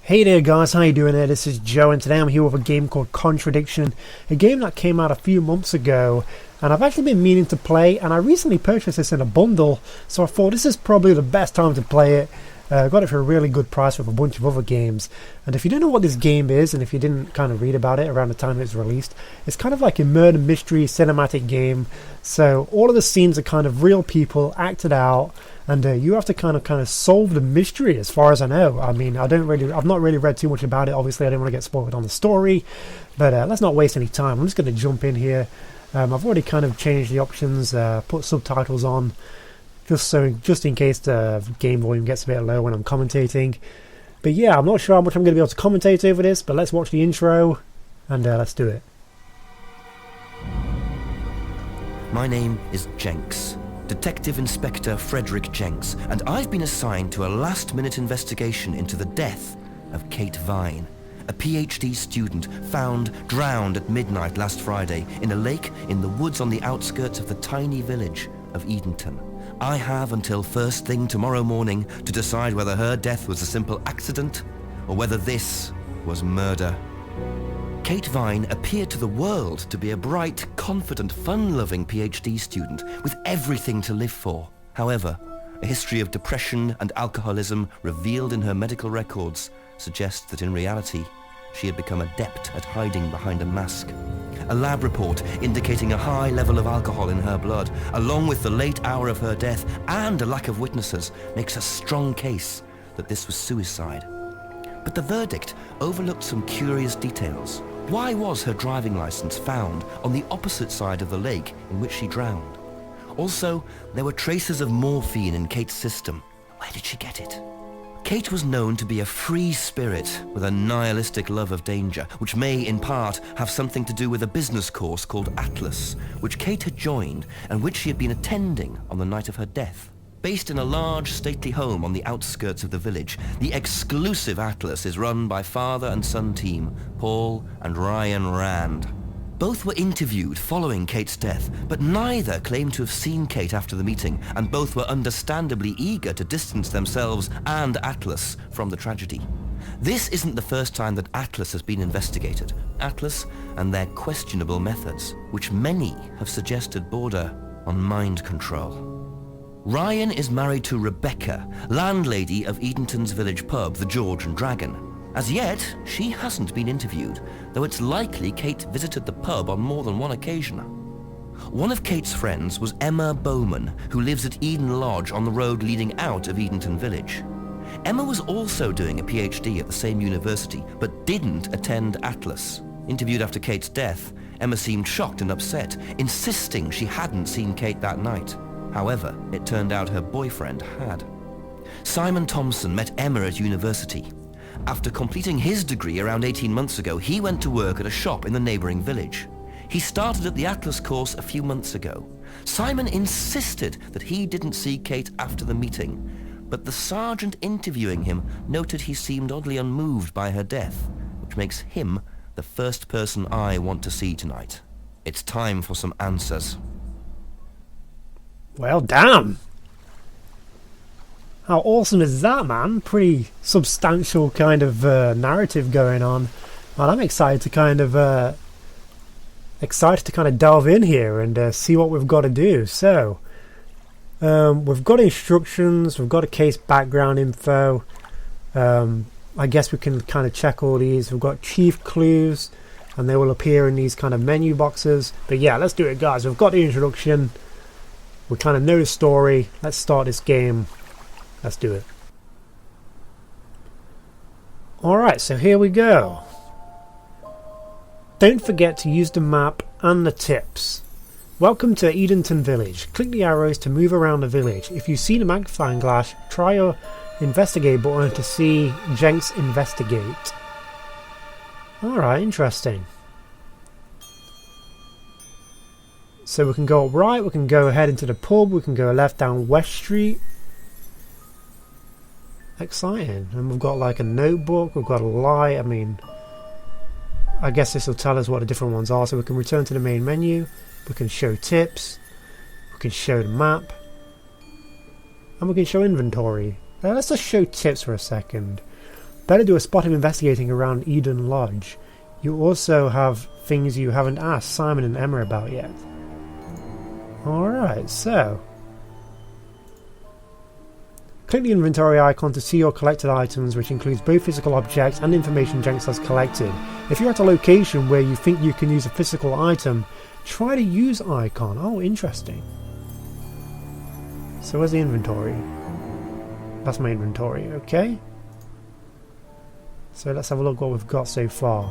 Hey there guys, how you doing there? This is Joe and today I'm here with a game called Contradiction, a game that came out a few months ago and I've actually been meaning to play, and I recently purchased this in a bundle, so I thought this is probably the best time to play it. Got it for a really good price with a bunch of other games. And if you don't know what this game is, and if you didn't kind of read about it around the time it was released, it's kind of like a murder mystery cinematic game. So all of the scenes are kind of real people acted out, and you have to kind of solve the mystery, as far as I know. I mean, I've not really read too much about it. Obviously, I didn't want to get spoiled on the story, but let's not waste any time. I'm just going to jump in here. I've already kind of changed the options, put subtitles on, just in case the game volume gets a bit low when I'm commentating. But yeah, I'm not sure how much I'm going to be able to commentate over this, but let's watch the intro and let's do it. My name is Jenks, Detective Inspector Frederick Jenks, and I've been assigned to a last-minute investigation into the death of Kate Vine, a PhD student found drowned at midnight last Friday in a lake in the woods on the outskirts of the tiny village of Edenton. I have until first thing tomorrow morning to decide whether her death was a simple accident or whether this was murder. Kate Vine appeared to the world to be a bright, confident, fun-loving PhD student with everything to live for. However, a history of depression and alcoholism revealed in her medical records suggests that in reality, she had become adept at hiding behind a mask. A lab report indicating a high level of alcohol in her blood, along with the late hour of her death and a lack of witnesses, makes a strong case that this was suicide. But the verdict overlooked some curious details. Why was her driving license found on the opposite side of the lake in which she drowned? Also, there were traces of morphine in Kate's system. Where did she get it? Kate was known to be a free spirit with a nihilistic love of danger, which may in part have something to do with a business course called Atlas, which Kate had joined and which she had been attending on the night of her death. Based in a large, stately home on the outskirts of the village, the exclusive Atlas is run by father and son team, Paul and Ryan Rand. Both were interviewed following Kate's death, but neither claimed to have seen Kate after the meeting, and both were understandably eager to distance themselves and Atlas from the tragedy. This isn't the first time that Atlas has been investigated. Atlas and their questionable methods, which many have suggested border on mind control. Ryan is married to Rebecca, landlady of Edenton's Village pub, the George and Dragon. As yet, she hasn't been interviewed, though it's likely Kate visited the pub on more than one occasion. One of Kate's friends was Emma Bowman, who lives at Eden Lodge on the road leading out of Edenton Village. Emma was also doing a PhD at the same university, but didn't attend Atlas. Interviewed after Kate's death, Emma seemed shocked and upset, insisting she hadn't seen Kate that night. However, it turned out her boyfriend had. Simon Thompson met Emma at university. After completing his degree around 18 months ago, he went to work at a shop in the neighbouring village. He started at the Atlas course a few months ago. Simon insisted that he didn't see Kate after the meeting, but the sergeant interviewing him noted he seemed oddly unmoved by her death, which makes him the first person I want to see tonight. It's time for some answers. Well, damn! How awesome is that, man? Pretty substantial kind of narrative going on. Well, I'm excited to kind of delve in here and see what we've got to do. So, we've got instructions, we've got a case background info. I guess we can kind of check all these. We've got chief clues, and they will appear in these kind of menu boxes. But yeah, let's do it, guys. We've got the introduction. We kind of know the story. Let's start this game. Let's do it. Alright, so here we go. Don't forget to use the map and the tips. Welcome to Edenton Village. Click the arrows to move around the village. If you see the magnifying glass, try your investigate button to see Jenks investigate. Alright, interesting. So we can go up right, we can go ahead into the pub, we can go left down West Street. Exciting. And we've got like a notebook, we've got a light. I mean, I guess this will tell us what the different ones are. So we can return to the main menu, we can show tips, we can show the map, and we can show inventory. Let's just show tips for a second. better do a spot of investigating around Eden Lodge. You also have things you haven't asked Simon and Emma about yet. Alright, so... click the inventory icon to see your collected items, which includes both physical objects and information Jenks has collected. If you're at a location where you think you can use a physical item, try to use icon. Oh, interesting. So where's the inventory? That's my inventory, okay. So let's have a look what we've got so far.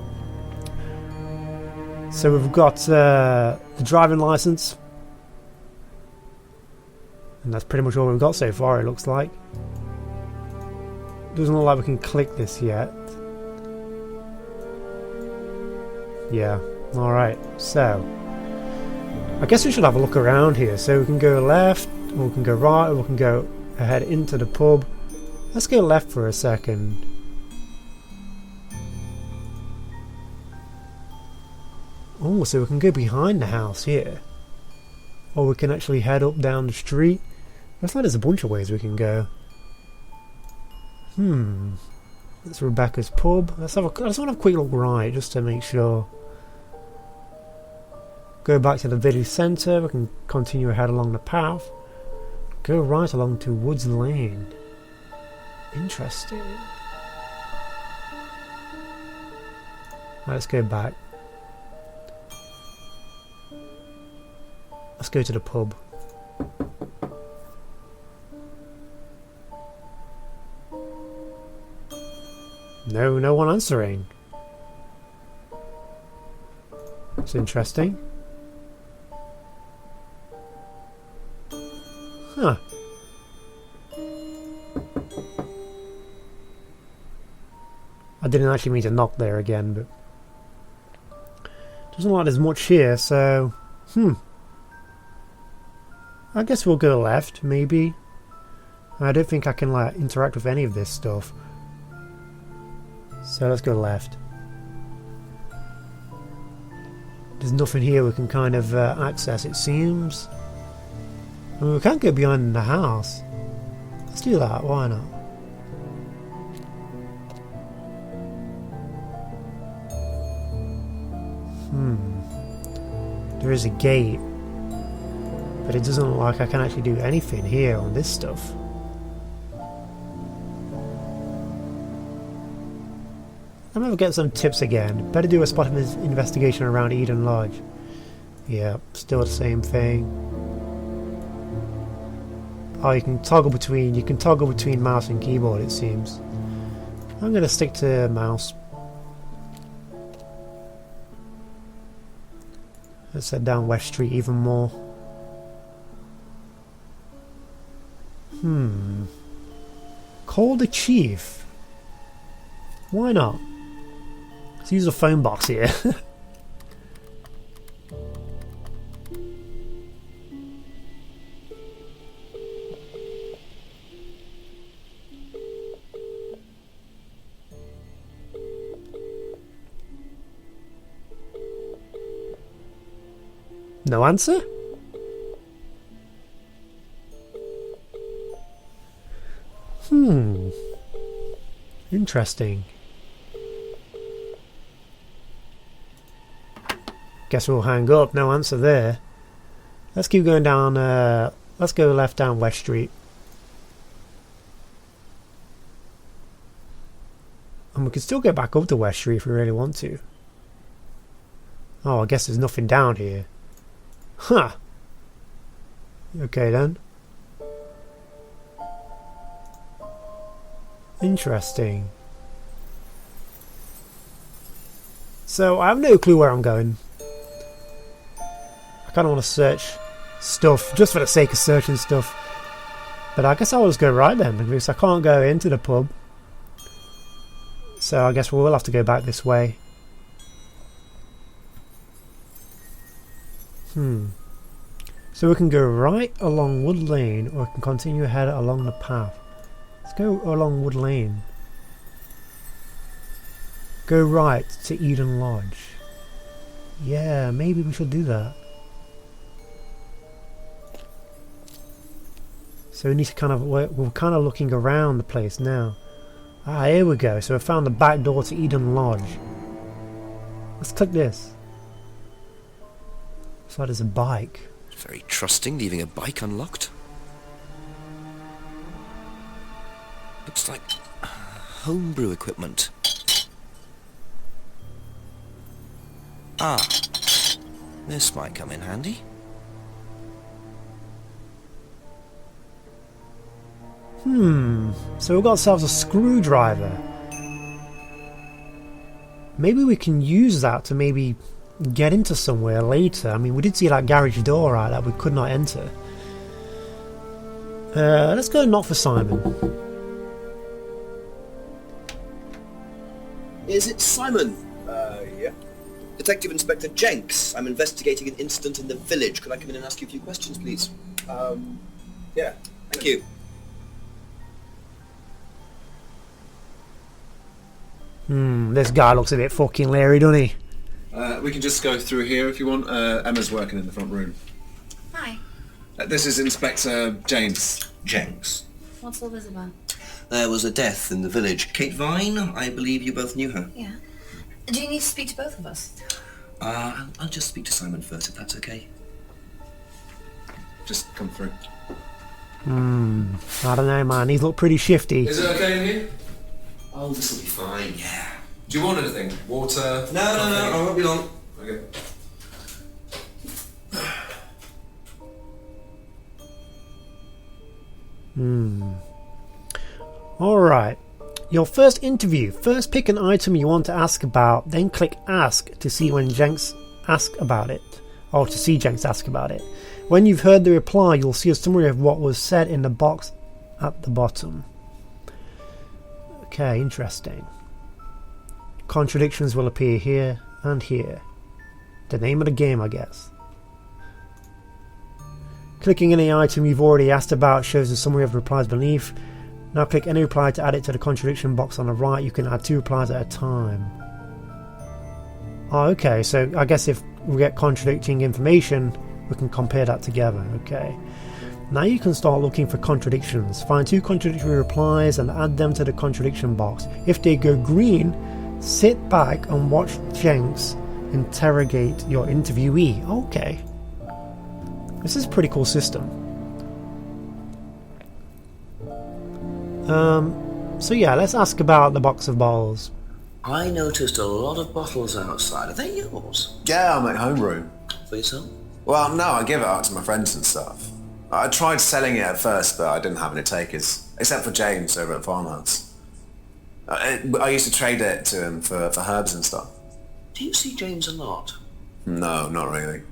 So we've got the driving license. And that's pretty much all we've got so far, it looks like. Doesn't look like we can click this yet. Yeah, alright, so I guess we should have a look around here. So we can go left, or we can go right, or we can go ahead into the pub. Let's go left for a second. Oh, so we can go behind the house here. Or we can actually head up down the street. Looks like there's a bunch of ways we can go. That's Rebecca's pub. I just want to have a quick look right, just to make sure. Go back to the village centre. We can continue ahead along the path. Go right along to Woods Lane. Interesting. Right, let's go back. Let's go to the pub. No one answering. It's interesting. Huh. I didn't actually mean to knock there again, but doesn't look like there's much here, so I guess we'll go left, maybe. I don't think I can like interact with any of this stuff. So let's go left. There's nothing here we can kind of access, it seems. I mean, we can't go behind the house. Let's do that, why not? There is a gate. But it doesn't look like I can actually do anything here on this stuff. I'm gonna get some tips again. Better do a spot of investigation around Eden Lodge. Yeah, still the same thing. Oh, you can toggle between mouse and keyboard, it seems. I'm gonna stick to mouse. Let's head down West Street even more. Call the chief. Why not? Let's use a phone box here. No answer? Interesting. Guess we'll hang up. No answer there. Let's keep going down. Let's go left down West Street. And we can still get back up to West Street if we really want to. Oh, I guess there's nothing down here. Huh. Okay then. Interesting. So I have no clue where I'm going. I kind of want to search stuff just for the sake of searching stuff. But I guess I'll just go right then, because I can't go into the pub. So I guess we will have to go back this way. So we can go right along Wood Lane, or we can continue ahead along the path. Let's go along Wood Lane. Go right to Eden Lodge. Yeah, maybe we should do that. So we need to kind of, we're kind of looking around the place now. Ah, here we go. So we found the back door to Eden Lodge. Let's click this. So there's a bike. Very trusting, leaving a bike unlocked. Looks like homebrew equipment. Ah, this might come in handy. So we've got ourselves a screwdriver. Maybe we can use that to maybe get into somewhere later. I mean, we did see that garage door, right, that we could not enter. Let's go and knock for Simon. Is it Simon? Yeah. Detective Inspector Jenks. I'm investigating an incident in the village. Could I come in and ask you a few questions, please? Yeah. Thank you. This guy looks a bit fucking leery, doesn't he? We can just go through here if you want. Emma's working in the front room. Hi. This is Inspector James. Jenks. What's all this about? There was a death in the village. Kate Vine, I believe you both knew her. Yeah. Do you need to speak to both of us? I'll just speak to Simon first, if that's okay. Just come through. I don't know, man. He's looked pretty shifty. Is it okay in here? Oh, this will be fine, yeah. Do you want anything? Water? No, I won't be long. Okay. Alright. Your first interview. First pick an item you want to ask about, then click Ask to see when Jenks ask about it. Or to see Jenks ask about it. When you've heard the reply, you'll see a summary of what was said in the box at the bottom. Okay, interesting. Contradictions will appear here and here. The name of the game, I guess. Clicking any item you've already asked about shows a summary of replies beneath. Now click any reply to add it to the contradiction box on the right. You can add 2 replies at a time. Oh, okay, so I guess if we get contradicting information, we can compare that together. Okay. Now you can start looking for contradictions. Find 2 contradictory replies and add them to the contradiction box. If they go green, sit back and watch Jenks interrogate your interviewee. Okay. This is a pretty cool system. So yeah, let's ask about the box of bottles. I noticed a lot of bottles outside. Are they yours? Yeah, I make homebrew. For yourself? Well, no, I give it out to my friends and stuff. I tried selling it at first, but I didn't have any takers, except for James over at Farmhouse. I used to trade it to him for herbs and stuff. Do you see James a lot? No, not really.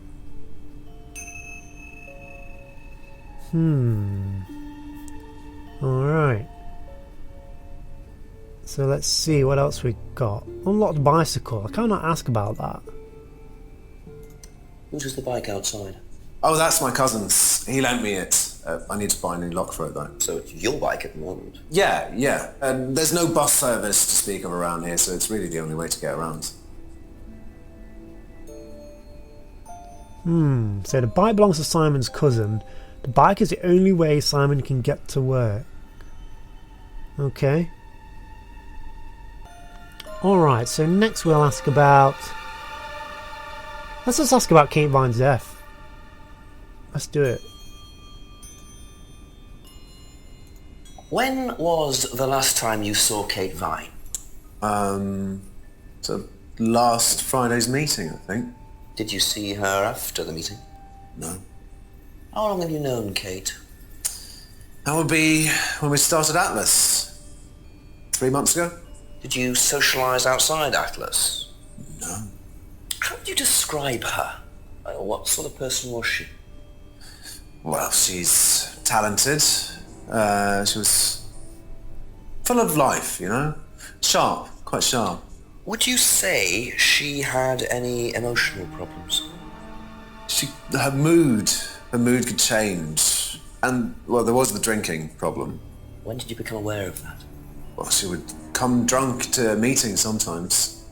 Alright. So let's see what else we got. Unlocked bicycle. I cannot ask about that. Which is the bike outside? Oh, that's my cousin's. He lent me it. I need to buy a new lock for it, though. So it's your bike at the moment? Yeah. There's no bus service to speak of around here, so it's really the only way to get around. So the bike belongs to Simon's cousin. The bike is the only way Simon can get to work. Okay. Alright, so next we'll ask about... Let's just ask about Kate Vine's death. Let's do it. When was the last time you saw Kate Vine? So last Friday's meeting, I think. Did you see her after the meeting? No. How long have you known Kate? That would be when we started Atlas. 3 months ago? Did you socialise outside Atlas? No. How would you describe her? What sort of person was she? Well, she's talented. She was full of life, you know? Sharp, quite sharp. Would you say she had any emotional problems? Her mood could change. And, well, there was the drinking problem. When did you become aware of that? Well, she would come drunk to meetings sometimes.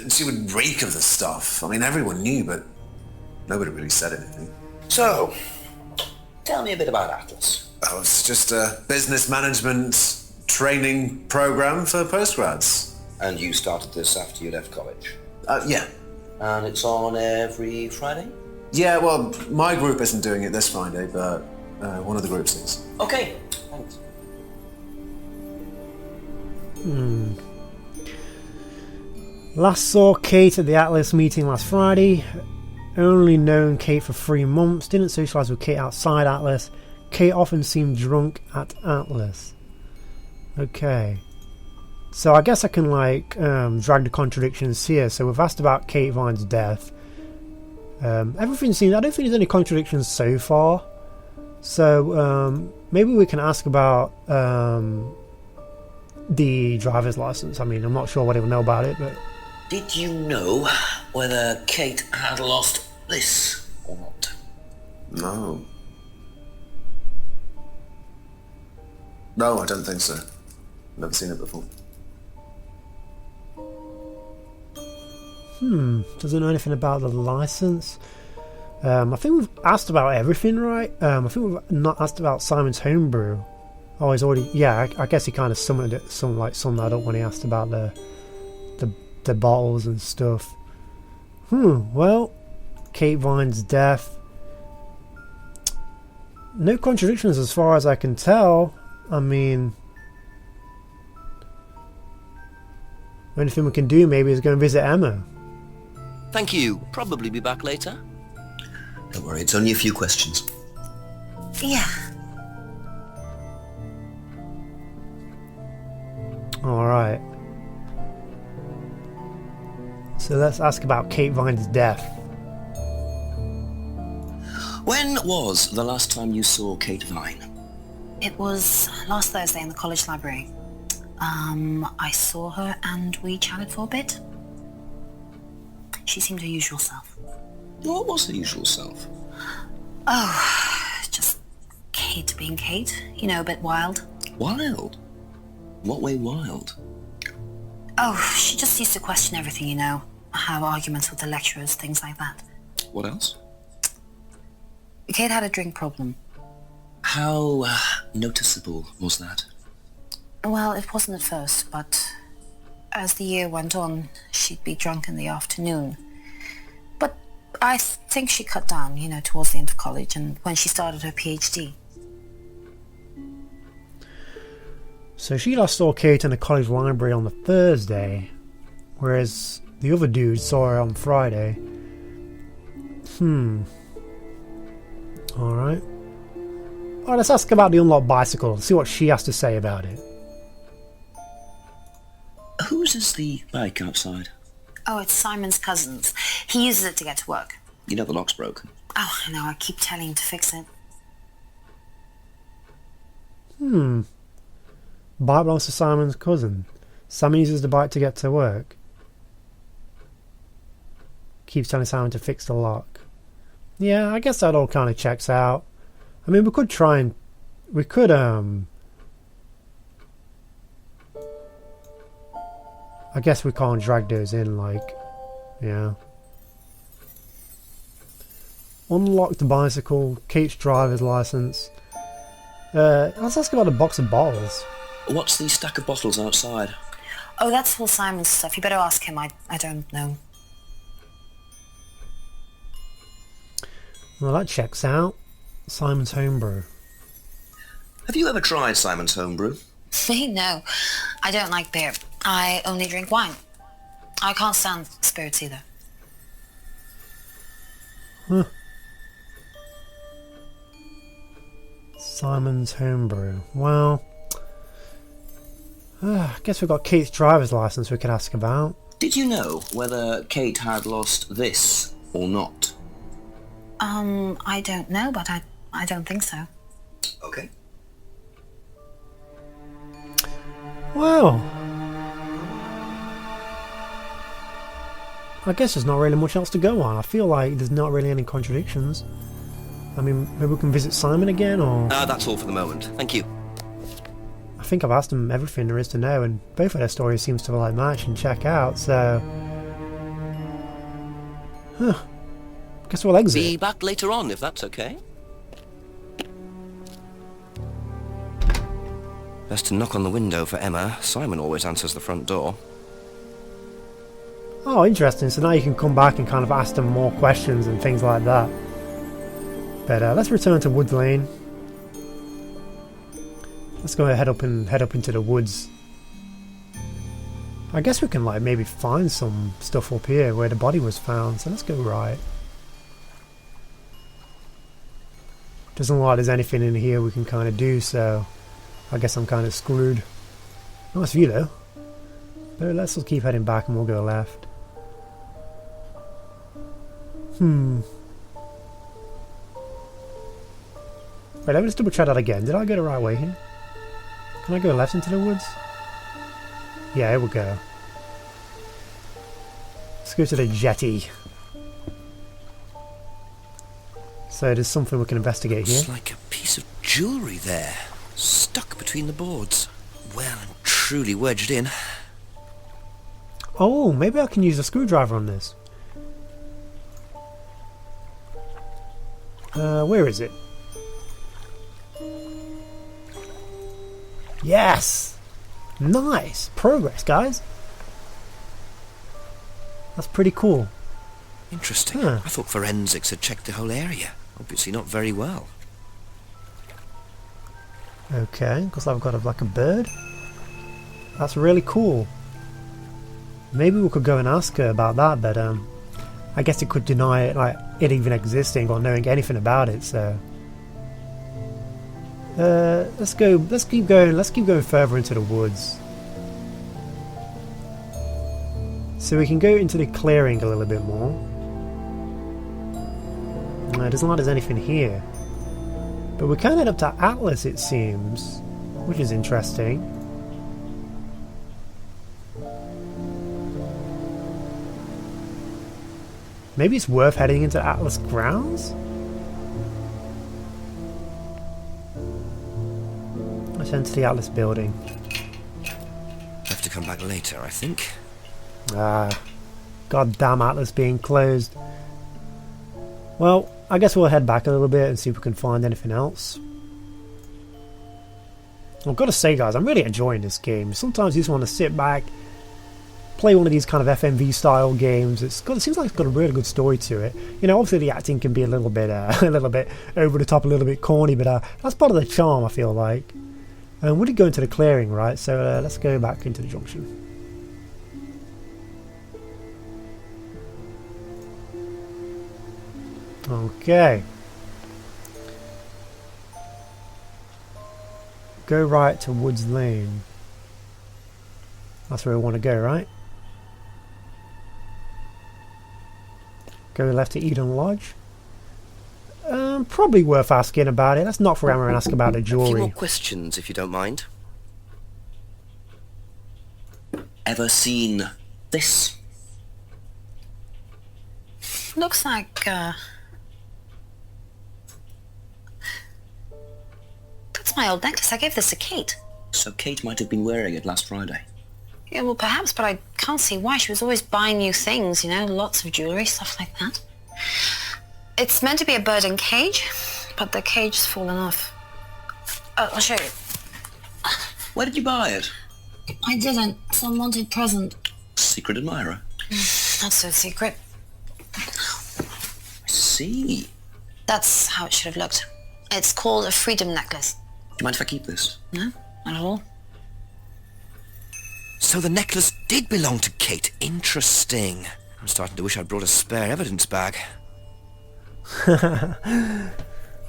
She would reek of the stuff. I mean, everyone knew, but nobody really said anything. So, tell me a bit about Atlas. Oh, it's just a business management training program for postgrads. And you started this after you left college? Yeah. And it's on every Friday? Yeah, well, my group isn't doing it this Friday, but one of the groups is. Okay, thanks. Last saw Kate at the Atlas meeting last Friday. Only known Kate for 3 months. Didn't socialise with Kate outside Atlas. Kate often seemed drunk at Atlas. Okay. So I guess I can drag the contradictions here. So we've asked about Kate Vine's death. Everything seems... I don't think there's any contradictions so far. So maybe we can ask about the driver's license. I mean, I'm not sure what he'll know about it, but... Did you know whether Kate had lost this or not? No. No, I don't think so. Never seen it before. Doesn't know anything about the license. I think we've asked about everything, right? I think we've not asked about Simon's homebrew. Oh, he's already... Yeah, I guess he kind of summed that up when he asked about the bottles and stuff. Well, Kate Vine's death. No contradictions as far as I can tell. I mean... The only thing we can do maybe is go and visit Emma. Thank you. Probably be back later. Don't worry, it's only a few questions. Yeah. Alright. So let's ask about Kate Vine's death. When was the last time you saw Kate Vine? It was last Thursday in the college library. I saw her and we chatted for a bit. She seemed her usual self. What was her usual self? Oh, just Kate being Kate. You know, a bit wild. Wild? What way wild? Oh, she just used to question everything, you know. Have arguments with the lecturers, things like that. What else? Kate had a drink problem. How noticeable was that? Well, it wasn't at first, but as the year went on, she'd be drunk in the afternoon. But I think she cut down, you know, towards the end of college and when she started her PhD. So she last saw Kate in the college library on the Thursday, whereas the other dude saw her on Friday. Alright. Alright, let's ask about the unlocked bicycle, see what she has to say about it. Whose is the bike outside? Oh, it's Simon's cousin's. He uses it to get to work. You know the lock's broken. Oh, I know, I keep telling him to fix it. Bike belongs to Simon's cousin. Simon uses the bike to get to work. Keeps telling Simon to fix the lock. Yeah, I guess that all kind of checks out. I mean, we could try and... We could, I guess we can't drag those in, yeah. Unlock the bicycle, Kate's driver's license. Let's ask about the box of bottles. What's the stack of bottles outside? Oh, that's all Simon's stuff. You better ask him. I don't know. Well, that checks out. Simon's homebrew. Have you ever tried Simon's homebrew? Me? No. I don't like beer. I only drink wine. I can't stand spirits either. Simon's homebrew. Well, I guess we've got Kate's driver's license we could ask about. Did you know whether Kate had lost this or not? I don't know, but I don't think so. Okay. Well, I guess there's not really much else to go on. I feel like there's not really any contradictions. I mean, maybe we can visit Simon again, or... That's all for the moment. Thank you. I think I've asked them everything there is to know, and both of their stories seems to match and check out, so... Guess we'll exit. Be back later on, if that's okay. Best to knock on the window for Emma. Simon always answers the front door. Oh, interesting. So now you can come back and kind of ask them more questions and things like that. But let's return to Woods Lane. Let's go head up into the woods. I guess we can like maybe find some stuff up here where the body was found. So let's go right. Doesn't look like there's anything in here we can kind of do, so I guess I'm kind of screwed. Nice view though. But let's just keep heading back and we'll go left. Wait, let me just double check that again. Did I go the right way here? Can I go left into the woods? Yeah, here we go. Let's go to the jetty. So there's something we can investigate here. It's like a piece of jewellery there, stuck between the boards. Well and truly wedged in. Oh, maybe I can use a screwdriver on this. Where is it? Yes! Nice! Progress, guys! That's pretty cool. Interesting. Huh. I thought forensics had checked the whole area. Obviously not very well. Okay, because I've got like a bird. That's really cool. Maybe we could go and ask her about that, but I guess it could deny it, like it even existing or knowing anything about it. So let's keep going further into the woods, so we can go into the clearing a little bit more. It doesn't look like there's anything here, but we can head up to Atlas, it seems, which is interesting. Maybe it's worth heading into Atlas grounds? Let's enter the Atlas building. Have to come back later, I think. Ah, goddamn Atlas being closed. Well, I guess we'll head back a little bit and see if we can find anything else. I've got to say, guys, I'm really enjoying this game. Sometimes you just want to sit back, play one of these kind of FMV style games. It seems like it's got a really good story to it. You know, obviously the acting can be a little bit over the top, a little bit corny, but that's part of the charm, I feel like. And we did go into the clearing, right? So let's go back into the junction. Okay. Go right to Woods Lane. That's where we want to go, right? Go left to Eden Lodge. Probably worth asking about it. Let's knock for Emma and ask about the A few jewellery. more questions, if you don't mind. Ever seen this? Looks like, that's my old necklace. I gave this to Kate. So Kate might have been wearing it last Friday. Yeah, well, perhaps, but I can't see why. She was always buying new things, you know, lots of jewellery, stuff like that. It's meant to be a bird in cage, but the cage's fallen off. Oh, I'll show you. Where did you buy it? I didn't. Some wanted present. Secret admirer. Not so secret. I see. That's how it should have looked. It's called a freedom necklace. Do you mind if I keep this? No, not at all. So the necklace did belong to Kate. Interesting. I'm starting to wish I'd brought a spare evidence bag.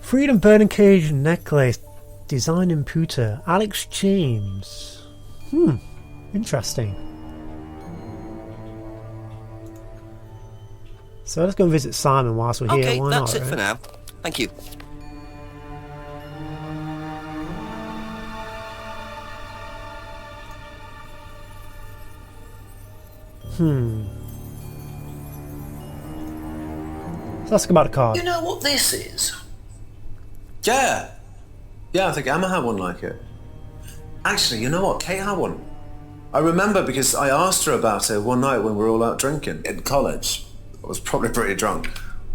Freedom Bird and Cage necklace. Design and Puter. Alex James. Interesting. So let's go and visit Simon whilst we're here. Okay, Why that's not, it for right? now. Thank you. Let's ask about the card. You know what this is? Yeah. Yeah, I think Emma had one like it. Actually, you know what? Kate had one. I remember because I asked her about it one night when we were all out drinking in college. I was probably pretty drunk.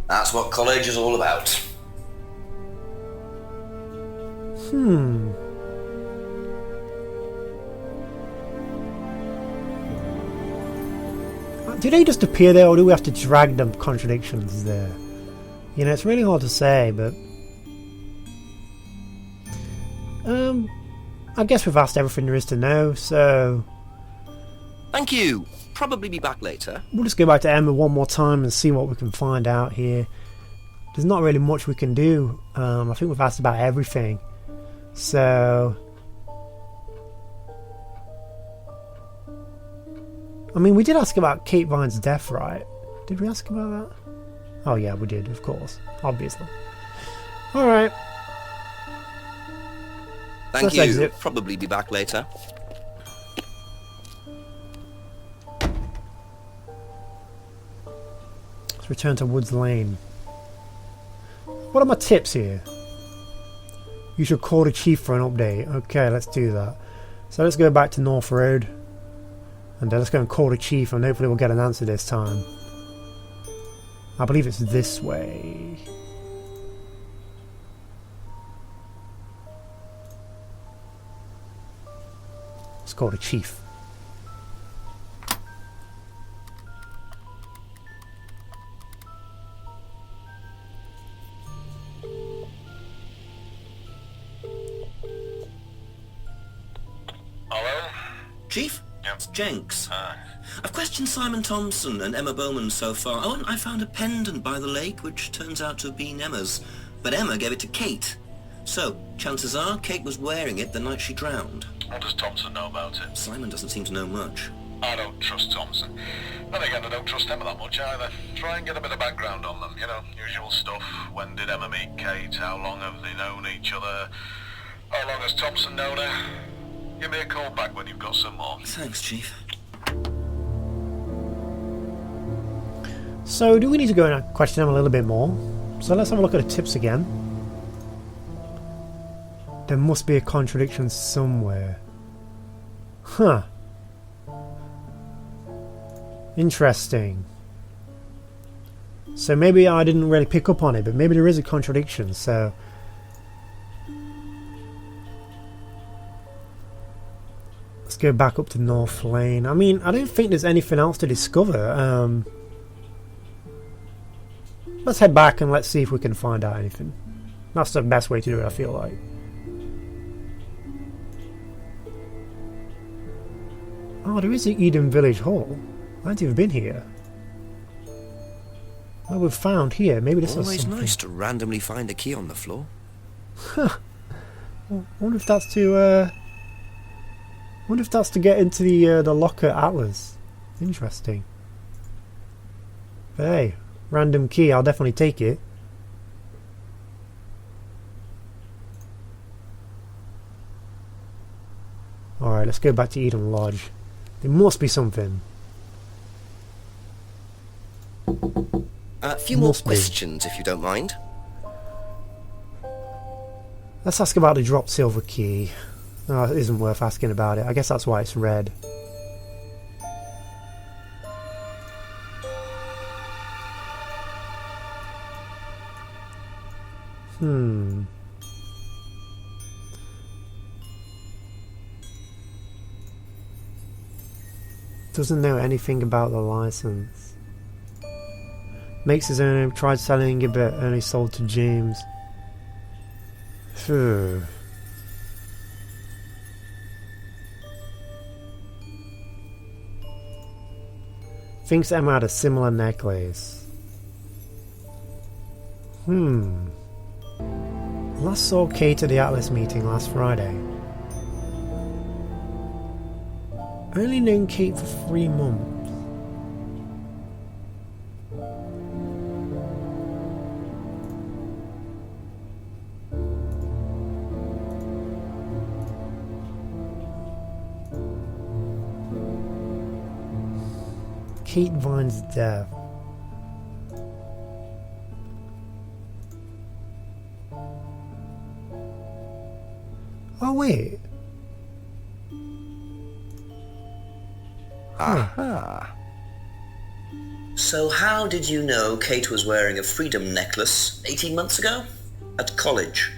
That's what college is all about. Do they just appear there, or do we have to drag them contradictions there? You know, it's really hard to say, but... I guess we've asked everything there is to know, so... Thank you. Probably be back later. We'll just go back to Emma one more time and see what we can find out here. There's not really much we can do. I think we've asked about everything. So... I mean, we did ask about Kate Vine's death, right? Did we ask about that? Oh yeah, we did, of course. Obviously. Alright. Thank you. Exit. Probably be back later. Let's return to Woods Lane. What are my tips here? You should call the chief for an update. Okay, let's do that. So let's go back to North Road. And let's go and call the chief, and hopefully we'll get an answer this time. I believe it's this way. Let's call the chief. Hello? Chief? Yep. It's Jenks. Hi. I've questioned Simon Thompson and Emma Bowman so far. Oh, and I found a pendant by the lake, which turns out to have been Emma's. But Emma gave it to Kate. So, chances are, Kate was wearing it the night she drowned. What does Thompson know about it? Simon doesn't seem to know much. I don't trust Thompson. Then again, I don't trust Emma that much either. Try and get a bit of background on them, you know, usual stuff. When did Emma meet Kate? How long have they known each other? How long has Thompson known her? Give me a call back when you've got some more. Thanks, Chief. So, do we need to go and question him a little bit more? So let's have a look at the tips again. There must be a contradiction somewhere. Huh. Interesting. So maybe I didn't really pick up on it, but maybe there is a contradiction, so... Let's go back up to North Lane. I mean, I don't think there's anything else to discover. Let's head back and let's see if we can find out anything. That's the best way to do it, I feel like. Oh, there is the Edenton Village Hall. I haven't even been here. Well, we've found here. Maybe this is Always something. nice to randomly find a key on the floor. I wonder if that's to. Wonder if that's to get into the locker Atlas. Interesting. But hey, random key. I'll definitely take it. All right, let's go back to Eden Lodge. There must be something. A few more Must be. questions, if you don't mind. Let's ask about the dropped silver key. Oh, it isn't worth asking about it. I guess that's why it's red. Doesn't know anything about the license. Makes his own, tried selling it but only sold to James. Phew. Thinks Emma had a similar necklace. Last saw Kate at the Atlas meeting last Friday. Only known Kate for 3 months. Kate Vine's death. Oh wait. Aha. So how did you know Kate was wearing a freedom necklace 18 months ago? At college?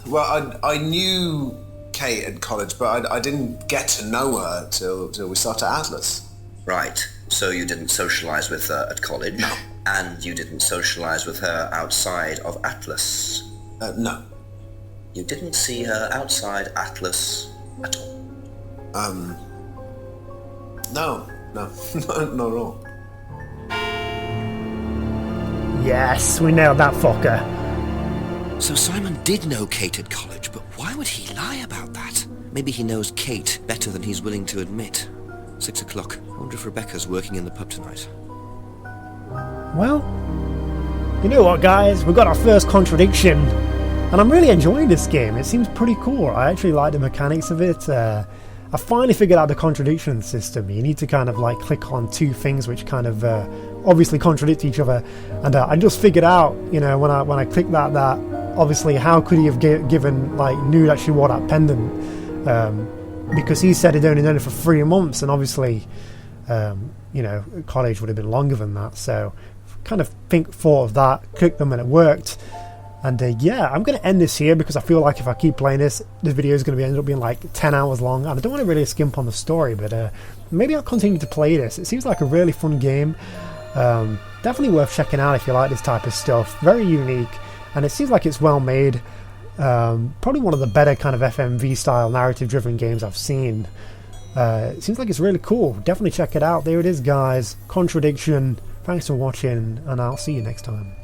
Well, I knew Kate at college, but I didn't get to know her till we started Atlas. Right. So you didn't socialise with her at college? No. And you didn't socialise with her outside of Atlas? No. You didn't see her outside Atlas at all? No. Not at all. Yes, we nailed that fucker. So Simon did know Kate at college, but why would he lie about that? Maybe he knows Kate better than he's willing to admit. 6 o'clock. I wonder if Rebecca's working in the pub tonight. Well, you know what, guys? We've got our first contradiction, and I'm really enjoying this game. It seems pretty cool. I actually like the mechanics of it. I finally figured out the contradiction system. You need to kind of like click on two things which kind of obviously contradict each other, and I just figured out, you know, when I clicked that obviously how could he have knew that she wore that pendant, because he said he'd only known it for 3 months, and obviously you know, college would have been longer than that. So kind of thought of that, clicked them, and it worked. And yeah, I'm going to end this here because I feel like if I keep playing this video is going to end up being like 10 hours long, and I don't want to really skimp on the story, but maybe I'll continue to play this. It seems like a really fun game. Definitely worth checking out if you like this type of stuff. Very unique, and it seems like it's well made. Probably one of the better kind of FMV style narrative driven games I've seen. It seems like it's really cool. Definitely check it out. There it is, guys. Contradiction. Thanks for watching, and I'll see you next time.